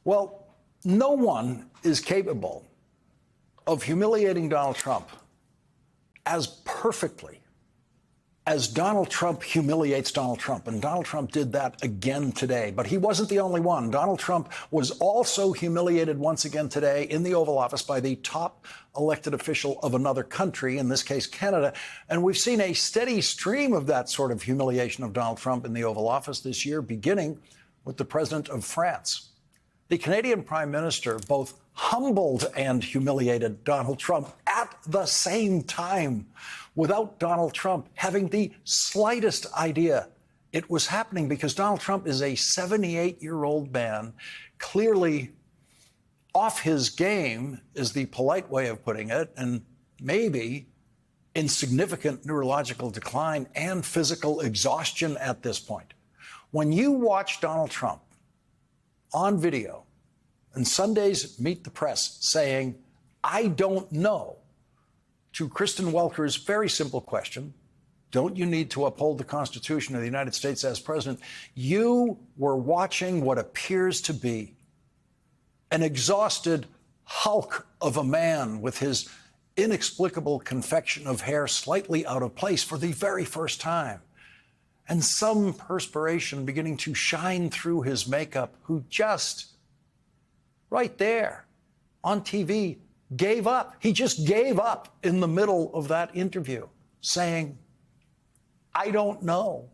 Well, no one is capable of humiliating Donald Trump as perfectly as Donald Trump humiliates Donald Trump. And Donald Trump did that again today. But he wasn't the only one. Donald Trump was also humiliated once again today in the Oval Office by the top elected official of another country, in this case, Canada. And we've seen a steady stream of that sort of humiliation of Donald Trump in the Oval Office this year, beginning with the president of France. The Canadian Prime Minister both humbled and humiliated Donald Trump at the same time, without Donald Trump having the slightest idea it was happening, because Donald Trump is a 78-year-old man, clearly off his game, is the polite way of putting it, and maybe in significant neurological decline and physical exhaustion at this point. When you watch Donald Trump on video and Sunday's Meet the Press saying, "I don't know," to Kristen Welker's very simple question, don't you need to uphold the Constitution of the United States as president? You were watching what appears to be an exhausted hulk of a man with his inexplicable confection of hair slightly out of place for the very first time, and some perspiration beginning to shine through his makeup, who just right there on TV gave up. He just gave up in the middle of that interview, saying, "I don't know."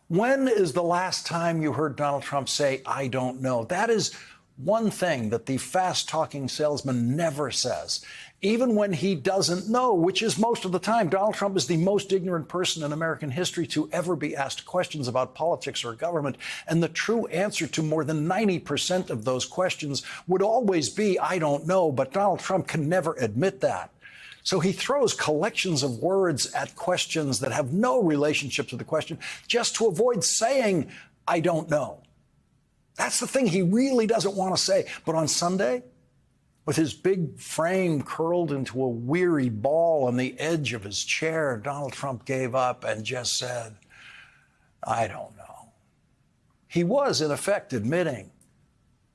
When is the last time you heard Donald Trump say, "I don't know"? That is one thing that the fast-talking salesman never says. Even when he doesn't know, which is most of the time. Donald Trump is the most ignorant person in American history to ever be asked questions about politics or government. And the true answer to more than 90% of those questions would always be, "I don't know." But Donald Trump can never admit that. So he throws collections of words at questions that have no relationship to the question, just to avoid saying, "I don't know." That's the thing he really doesn't want to say. But on Sunday, with his big frame curled into a weary ball on the edge of his chair, Donald Trump gave up and just said, "I don't know." He was, in effect, admitting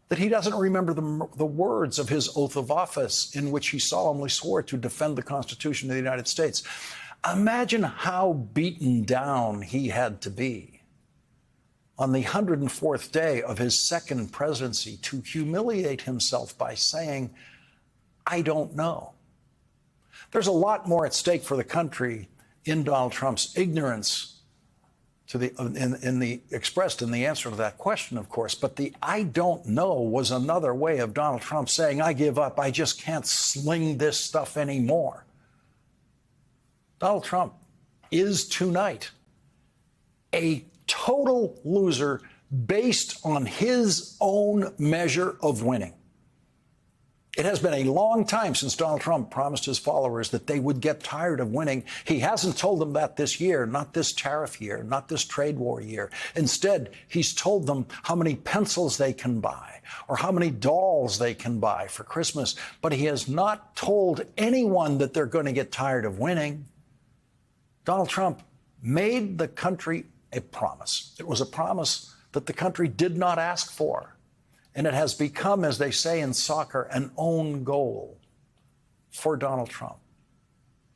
that he doesn't remember the words of his oath of office in which he solemnly swore to defend the Constitution of the United States. Imagine how beaten down he had to be on the 104th day of his second presidency to humiliate himself by saying, "I don't know." There's a lot more at stake for the country in Donald Trump's ignorance to expressed in the answer to that question, of course. But the "I don't know" was another way of Donald Trump saying, "I give up. I just can't sling this stuff anymore." Donald Trump is tonight a total loser based on his own measure of winning. It has been a long time since Donald Trump promised his followers that they would get tired of winning. He hasn't told them that this year, not this tariff year, not this trade war year. Instead, he's told them how many pencils they can buy or how many dolls they can buy for Christmas. But he has not told anyone that they're going to get tired of winning. Donald Trump made the country a promise. It was a promise that the country did not ask for. And it has become, as they say in soccer, an own goal for Donald Trump.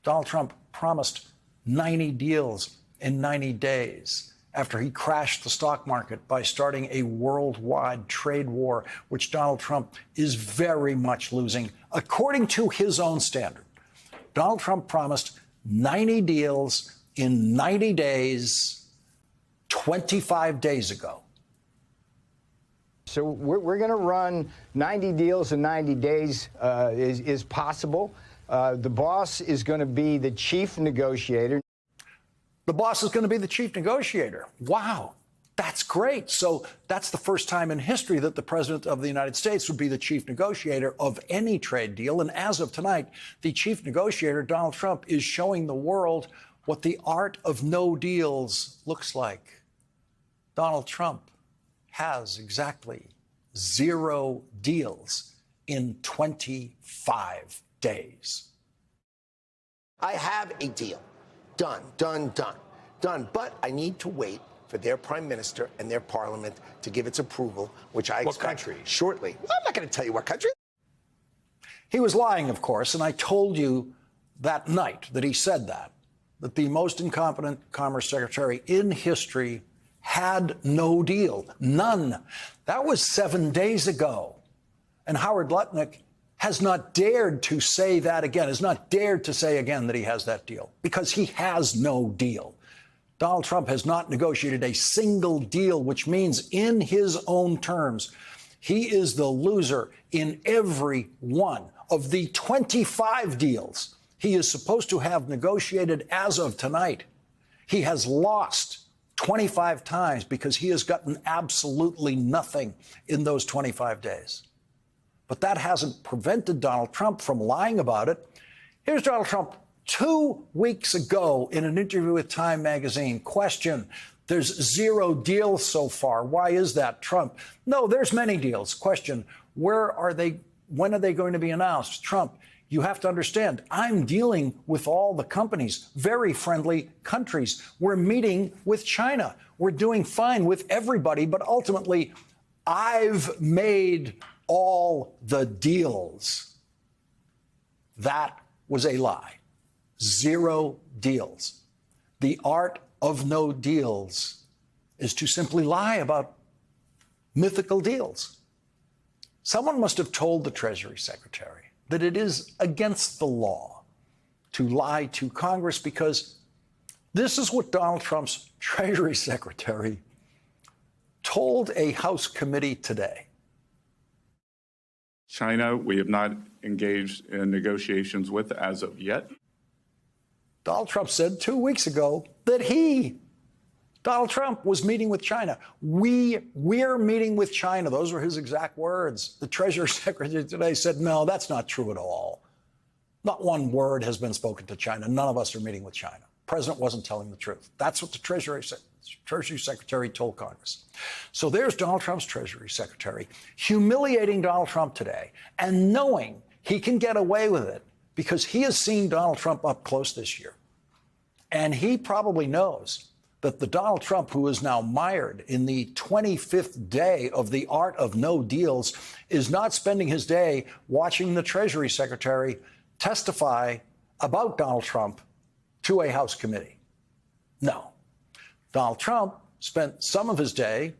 Donald Trump promised 90 deals in 90 days after he crashed the stock market by starting a worldwide trade war, which Donald Trump is very much losing, according to his own standard. Donald Trump promised 90 deals in 90 days 25 days ago. So we're going to run 90 deals in 90 days is possible. The boss is going to be the chief negotiator. The boss is going to be the chief negotiator. Wow, that's great. So that's the first time in history that the president of the United States would be the chief negotiator of any trade deal. And as of tonight, the chief negotiator, Donald Trump, is showing the world what the art of no deals looks like. Donald Trump has exactly 0 deals in 25 days. I have a deal. Done. But I need to wait for their prime minister and their parliament to give its approval, which I expect country? Shortly. Well, I'm not going to tell you what country. He was lying, of course, and I told you that night that he said that the most incompetent Commerce Secretary in history had no deal. None. That was 7 days ago. And Howard Lutnick has not dared to say that again, has not dared to say again that he has that deal, because he has no deal. Donald Trump has not negotiated a single deal, which means in his own terms, he is the loser in every one of the 25 deals he is supposed to have negotiated as of tonight. He has lost 25 times because he has gotten absolutely nothing in those 25 days. But that hasn't prevented Donald Trump from lying about it. Here's Donald Trump 2 weeks ago in an interview with Time magazine. Question: there's zero deals so far. Why is that, Trump? No, there's many deals. Question: where are they? When are they going to be announced? Trump: you have to understand, I'm dealing with all the companies, very friendly countries. We're meeting with China. We're doing fine with everybody, but ultimately, I've made all the deals. That was a lie. Zero deals. The art of no deals is to simply lie about mythical deals. Someone must have told the Treasury Secretary that it is against the law to lie to Congress, because this is what Donald Trump's Treasury Secretary told a House committee today. China, we have not engaged in negotiations with as of yet. Donald Trump said 2 weeks ago that Donald Trump, was meeting with China. We're meeting with China. Those were his exact words. The Treasury Secretary today said, no, that's not true at all. Not one word has been spoken to China. None of us are meeting with China. The president wasn't telling the truth. That's what the Treasury Secretary told Congress. So there's Donald Trump's Treasury Secretary humiliating Donald Trump today and knowing he can get away with it because he has seen Donald Trump up close this year. And he probably knows that the Donald Trump who is now mired in the 25th day of the art of no deals is not spending his day watching the Treasury Secretary testify about Donald Trump to a House committee. No. Donald Trump spent some of his day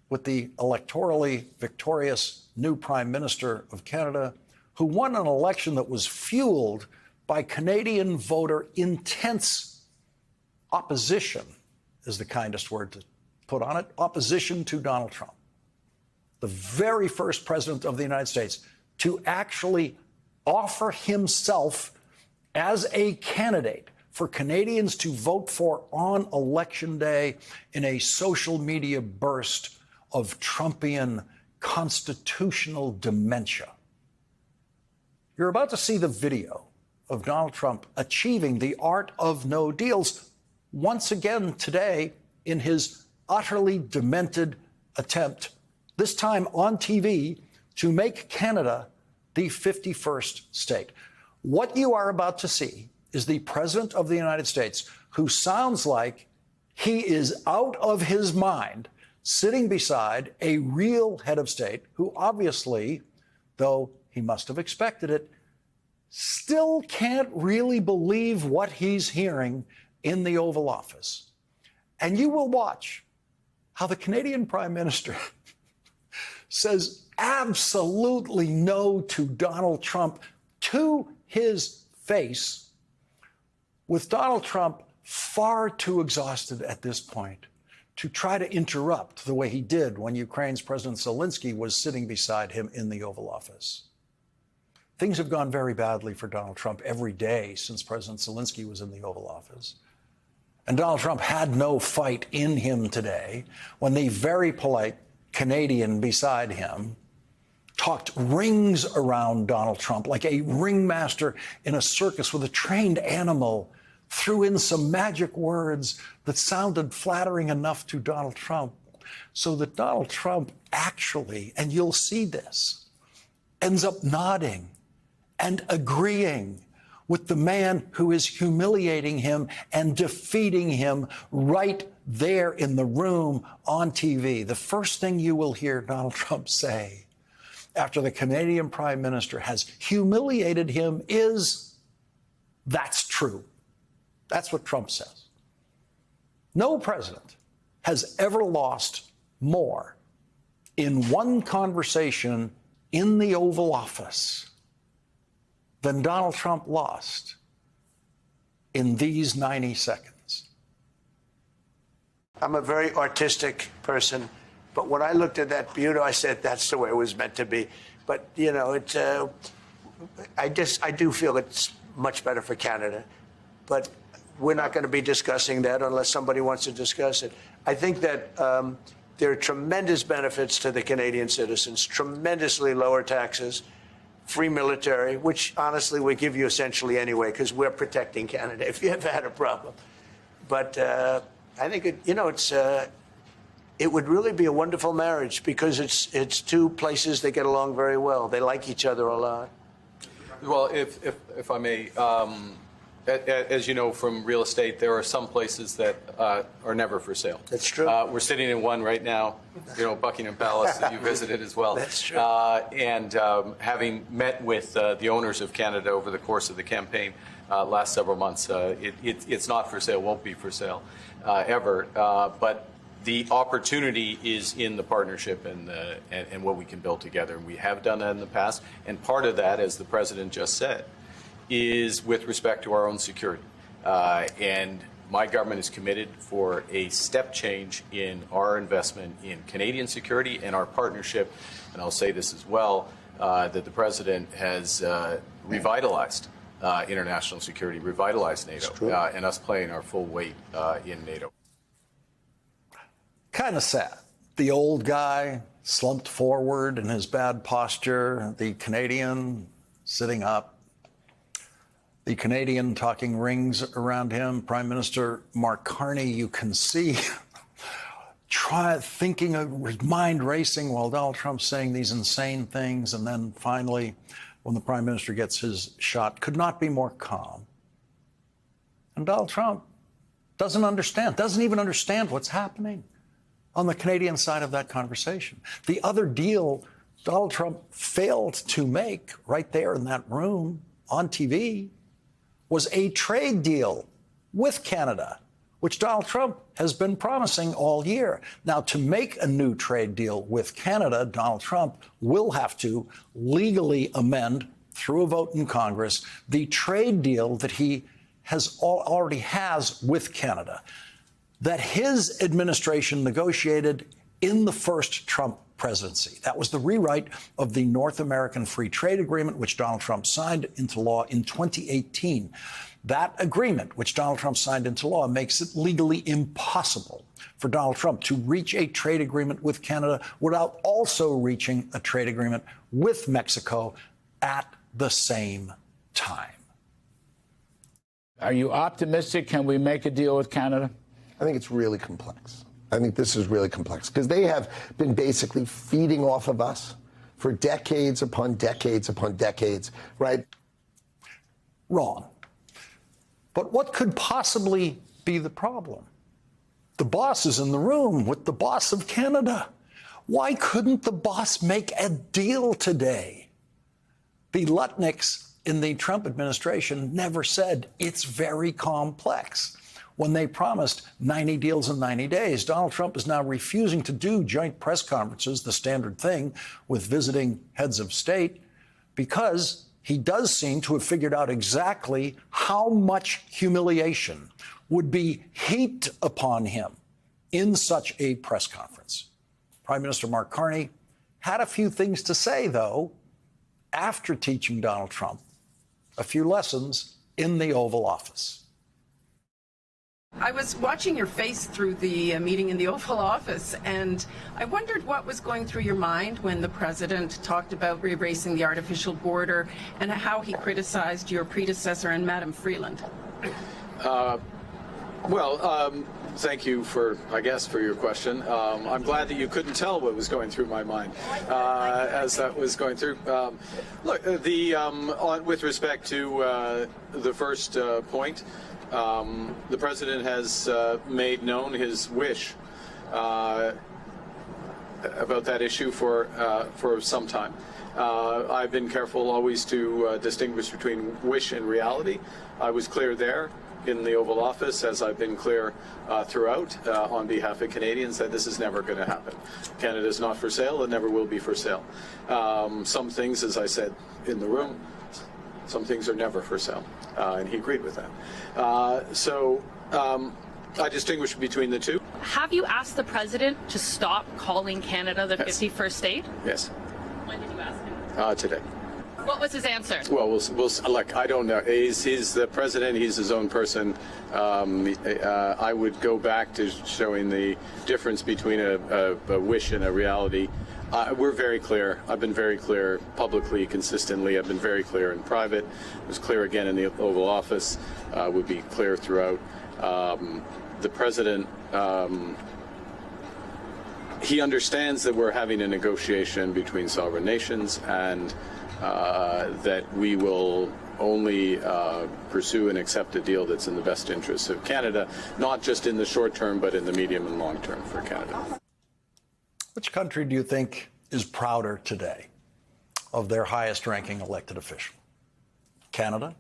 with the electorally victorious new Prime Minister of Canada, who won an election that was fueled by Canadian voter intense opposition, is the kindest word to put on it, opposition to Donald Trump. The very first president of the United States to actually offer himself as a candidate for Canadians to vote for on Election Day in a social media burst of Trumpian constitutional dementia. You're about to see the video of Donald Trump achieving the art of no deals once again today in his utterly demented attempt, this time on TV, to make Canada the 51st state. What you are about to see is the President of the United States, who sounds like he is out of his mind, sitting beside a real head of state who obviously, though he must have expected it, still can't really believe what he's hearing in the Oval Office. And you will watch how the Canadian Prime Minister says absolutely no to Donald Trump to his face, with Donald Trump far too exhausted at this point to try to interrupt the way he did when Ukraine's President Zelensky was sitting beside him in the Oval Office. Things have gone very badly for Donald Trump every day since President Zelensky was in the Oval Office. And Donald Trump had no fight in him today when the very polite Canadian beside him talked rings around Donald Trump like a ringmaster in a circus with a trained animal, threw in some magic words that sounded flattering enough to Donald Trump so that Donald Trump actually, and you'll see this, ends up nodding and agreeing with the man who is humiliating him and defeating him right there in the room on TV, the first thing you will hear Donald Trump say after the Canadian Prime Minister has humiliated him is, "That's true." That's what Trump says. No president has ever lost more in one conversation in the Oval Office than Donald Trump lost in these 90 seconds. I'm a very artistic person, but when I looked at that beauty, I said that's the way it was meant to be. But you know, I do feel it's much better for Canada, but we're not going to be discussing that unless somebody wants to discuss it. I think that there are tremendous benefits to the Canadian citizens, tremendously lower taxes, free military, which honestly we give you essentially anyway because we're protecting Canada if you ever had a problem. But I think it would really be a wonderful marriage because it's two places that get along very well. They like each other a lot. Well, if I may, as you know from real estate, there are some places that are never for sale. That's true. We're sitting in one right now, Buckingham Palace that you visited as well. That's true. And having met with the owners of Canada over the course of the campaign last several months, it's not for sale, won't be for sale ever. But the opportunity is in the partnership and what we can build together. And we have done that in the past. And part of that, as the president just said, is with respect to our own security. And my government is committed for a step change in our investment in Canadian security and our partnership. And I'll say this as well, that the president has revitalized international security, revitalized NATO, and us playing our full weight in NATO. Kind of sad. The old guy slumped forward in his bad posture, the Canadian sitting up, the Canadian talking rings around him. Prime Minister Mark Carney, you can see, mind racing while Donald Trump's saying these insane things. And then finally, when the Prime Minister gets his shot, could not be more calm. And Donald Trump doesn't even understand what's happening on the Canadian side of that conversation. The other deal Donald Trump failed to make right there in that room on TV was a trade deal with Canada, which Donald Trump has been promising all year. Now, to make a new trade deal with Canada, Donald Trump will have to legally amend through a vote in Congress the trade deal that he already has with Canada, that his administration negotiated in the first Trump presidency. That was the rewrite of the North American Free Trade Agreement, which Donald Trump signed into law in 2018. That agreement, which Donald Trump signed into law, makes it legally impossible for Donald Trump to reach a trade agreement with Canada without also reaching a trade agreement with Mexico at the same time. Are you optimistic? Can we make a deal with Canada? I think it's really complex. I think this is really complex because they have been basically feeding off of us for decades upon decades upon decades, right? Wrong. But what could possibly be the problem? The boss is in the room with the boss of Canada. Why couldn't the boss make a deal today? The Lutnicks in the Trump administration never said it's very complex. When they promised 90 deals in 90 days, Donald Trump is now refusing to do joint press conferences, the standard thing with visiting heads of state, because he does seem to have figured out exactly how much humiliation would be heaped upon him in such a press conference. Prime Minister Mark Carney had a few things to say, though, after teaching Donald Trump a few lessons in the Oval Office. I was watching your face through the meeting in the Oval Office, and I wondered what was going through your mind when the president talked about erasing the artificial border and how he criticized your predecessor and Madam Freeland. Thank you for your question. I'm glad that you couldn't tell what was going through my mind as that was going through. With respect to the first point, The president has made known his wish about that issue for some time. I've been careful always to distinguish between wish and reality. I was clear there in the Oval Office, as I've been clear throughout on behalf of Canadians, that this is never going to happen. Canada is not for sale. It never will be for sale. Some things, as I said in the room, some things are never for sale, and he agreed with that. I distinguish between the two. Have you asked the president to stop calling Canada the 51st state? Yes. When did you ask him? Today. What was his answer? Well, we'll look. I don't know. He's the president. He's his own person. I would go back to showing the difference between a wish and a reality. We're very clear. I've been very clear publicly, consistently. I've been very clear in private. I was clear again in the Oval Office. Would be clear throughout. The president, he understands that we're having a negotiation between sovereign nations, and that we will only pursue and accept a deal that's in the best interests of Canada, not just in the short term, but in the medium and long term for Canada. Which country do you think is prouder today of their highest ranking elected official? Canada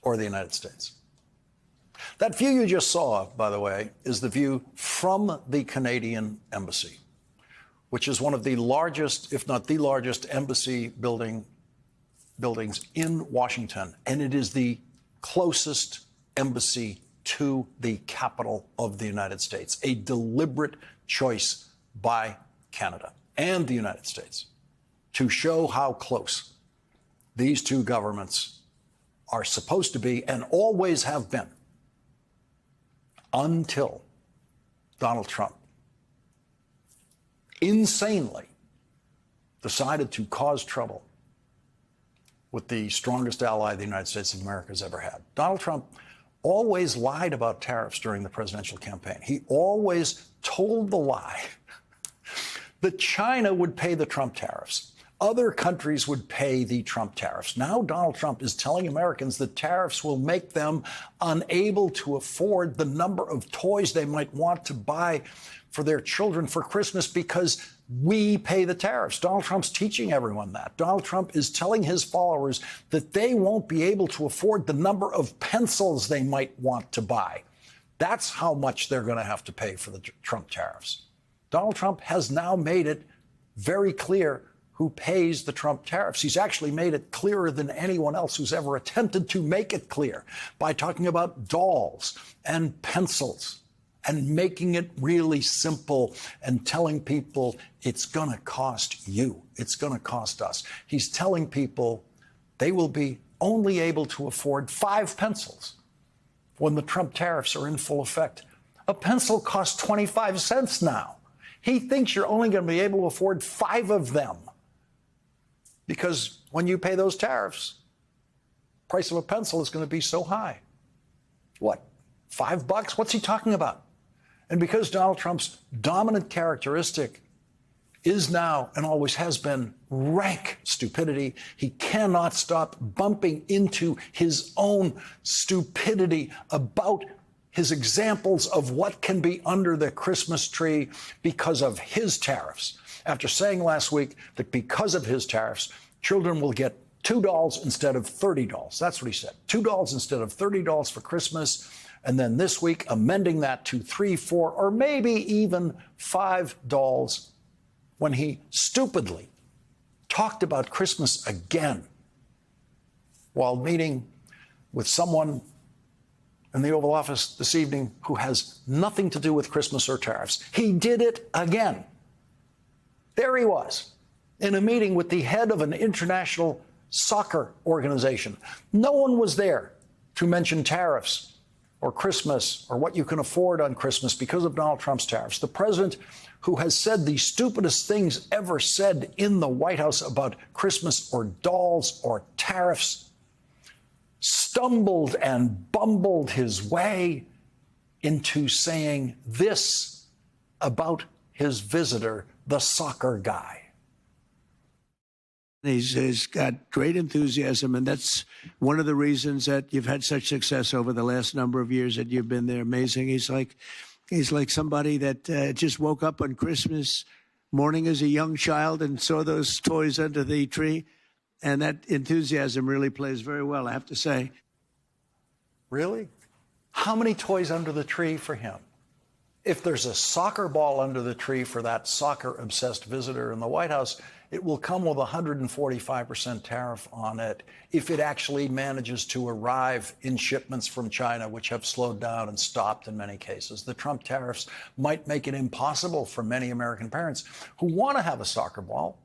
or the United States? That view you just saw, by the way, is the view from the Canadian Embassy, which is one of the largest, if not the largest, embassy buildings in Washington. And it is the closest embassy to the capital of the United States, a deliberate choice by Canada and the United States to show how close these two governments are supposed to be and always have been, until Donald Trump insanely decided to cause trouble with the strongest ally the United States of America has ever had. Donald Trump always lied about tariffs during the presidential campaign. He always told the lie that China would pay the Trump tariffs. Other countries would pay the Trump tariffs. Now Donald Trump is telling Americans that tariffs will make them unable to afford the number of toys they might want to buy for their children for Christmas because we pay the tariffs. Donald Trump's teaching everyone that. Donald Trump is telling his followers that they won't be able to afford the number of pencils they might want to buy. That's how much they're going to have to pay for the Trump tariffs. Donald Trump has now made it very clear who pays the Trump tariffs. He's actually made it clearer than anyone else who's ever attempted to make it clear by talking about dolls and pencils and making it really simple and telling people it's going to cost you. It's going to cost us. He's telling people they will be only able to afford 5 pencils when the Trump tariffs are in full effect. A pencil costs 25 cents now. He thinks you're only going to be able to afford 5 of them. Because when you pay those tariffs, the price of a pencil is going to be so high. What, $5? What's he talking about? And because Donald Trump's dominant characteristic is now and always has been rank stupidity, he cannot stop bumping into his own stupidity about his examples of what can be under the Christmas tree because of his tariffs. After saying last week that because of his tariffs, children will get $2 instead of $30. That's what he said. $2 instead of $30 for Christmas. And then this week, amending that to $3, $4, or maybe even $5 when he stupidly talked about Christmas again while meeting with someone in the Oval Office this evening who has nothing to do with Christmas or tariffs. He did it again. There he was in a meeting with the head of an international soccer organization. No one was there to mention tariffs or Christmas or what you can afford on Christmas because of Donald Trump's tariffs. The president, who has said the stupidest things ever said in the White House about Christmas or dolls or tariffs, stumbled and bumbled his way into saying this about his visitor, the soccer guy. He's got great enthusiasm, and that's one of the reasons that you've had such success over the last number of years that you've been there. Amazing. He's like somebody that just woke up on Christmas morning as a young child and saw those toys under the tree, and that enthusiasm really plays very well, I have to say. Really? How many toys under the tree for him? If there's a soccer ball under the tree for that soccer-obsessed visitor in the White House, it will come with a 145% tariff on it if it actually manages to arrive in shipments from China, which have slowed down and stopped in many cases. The Trump tariffs might make it impossible for many American parents who want to have a soccer ball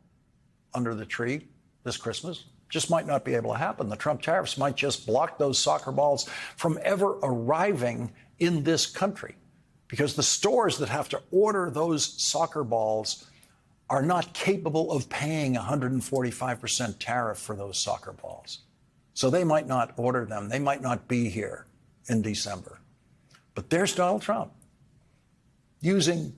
under the tree this Christmas. Just might not be able to happen. The Trump tariffs might just block those soccer balls from ever arriving in this country, because the stores that have to order those soccer balls are not capable of paying 145% tariff for those soccer balls. So they might not order them. They might not be here in December. But there's Donald Trump using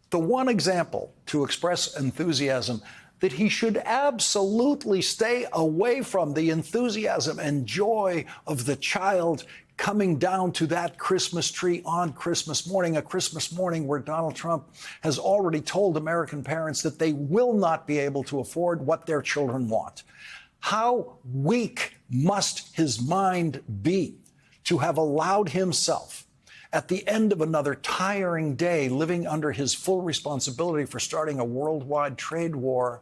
the one example to express enthusiasm that he should absolutely stay away from, the enthusiasm and joy of the child coming down to that Christmas tree on Christmas morning, a Christmas morning where Donald Trump has already told American parents that they will not be able to afford what their children want. How weak must his mind be to have allowed himself, at the end of another tiring day, living under his full responsibility for starting a worldwide trade war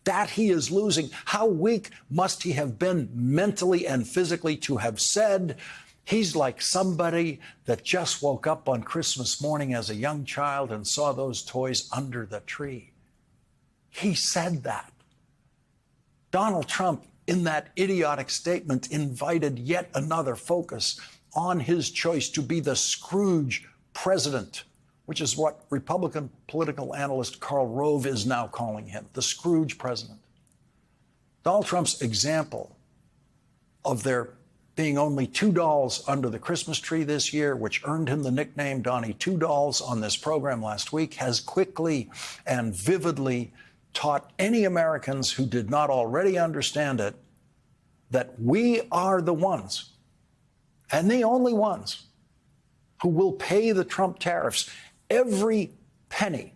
that he is losing? How weak must he have been mentally and physically to have said, he's like somebody that just woke up on Christmas morning as a young child and saw those toys under the tree? He said that. Donald Trump, in that idiotic statement, invited yet another focus on his choice to be the Scrooge president, which is what Republican political analyst Karl Rove is now calling him, the Scrooge president. Donald Trump's example of there being only 2 dolls under the Christmas tree this year, which earned him the nickname Donnie Two Dolls on this program last week, has quickly and vividly taught any Americans who did not already understand it that we are the ones, and the only ones, who will pay the Trump tariffs. Every penny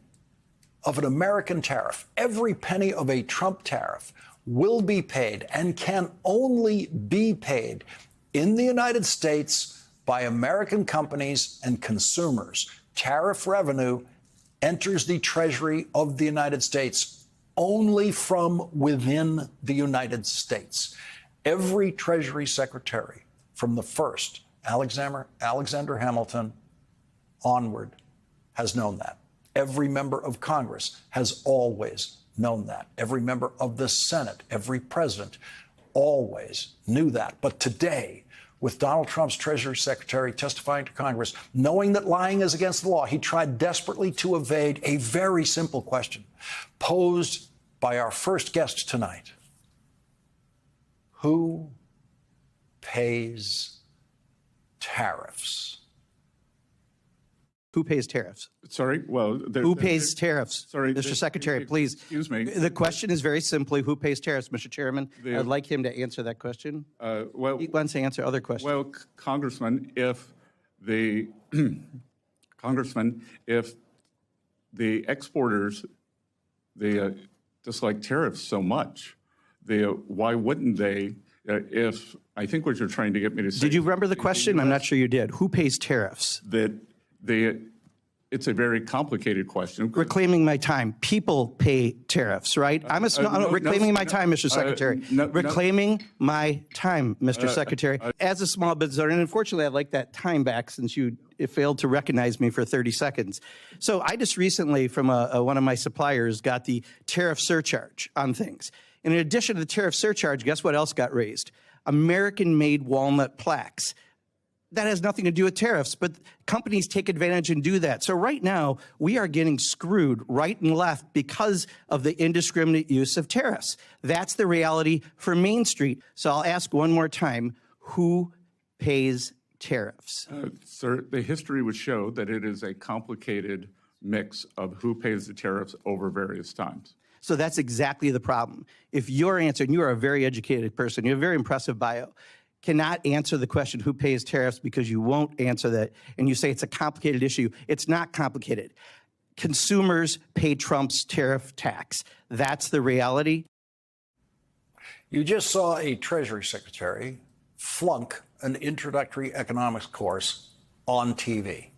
of an American tariff, every penny of a Trump tariff will be paid and can only be paid in the United States by American companies and consumers. Tariff revenue enters the Treasury of the United States only from within the United States. Every Treasury Secretary from the first, Alexander Hamilton, onward, has known that. Every member of Congress has always known that. Every member of the Senate, every president always knew that. But today, with Donald Trump's Treasury Secretary testifying to Congress, knowing that lying is against the law, he tried desperately to evade a very simple question posed by our first guest tonight. Who pays tariffs? Who pays tariffs? Sorry? Well, who pays tariffs? Sorry, Mr. Secretary, please. Excuse me. The question is very simply, who pays tariffs, Mr. Chairman? I'd like him to answer that question. Well, He wants to answer other questions. Well, Congressman, if the exporters, they dislike tariffs so much, why wouldn't they? If I think what you're trying to get me to say. Did you remember the question? I'm not sure you did. Who pays tariffs? It's a very complicated question. Reclaiming my time. People pay tariffs, right? Reclaiming my time, Mr. Secretary. Reclaiming my time, Mr. Secretary. As a small business owner, and unfortunately, I'd like that time back since you failed to recognize me for 30 seconds. So I just recently, from one of my suppliers, got the tariff surcharge on things. And in addition to the tariff surcharge, guess what else got raised? American-made walnut plaques. That has nothing to do with tariffs, but companies take advantage and do that. So right now, we are getting screwed right and left because of the indiscriminate use of tariffs. That's the reality for Main Street. So I'll ask one more time, who pays tariffs? Sir, the history would show that it is a complicated mix of who pays the tariffs over various times. So that's exactly the problem. If your answer, and you are a very educated person, you have a very impressive bio, cannot answer the question who pays tariffs because you won't answer that, and you say it's a complicated issue, it's not complicated. Consumers pay Trump's tariff tax. That's the reality. You just saw a Treasury Secretary flunk an introductory economics course on TV.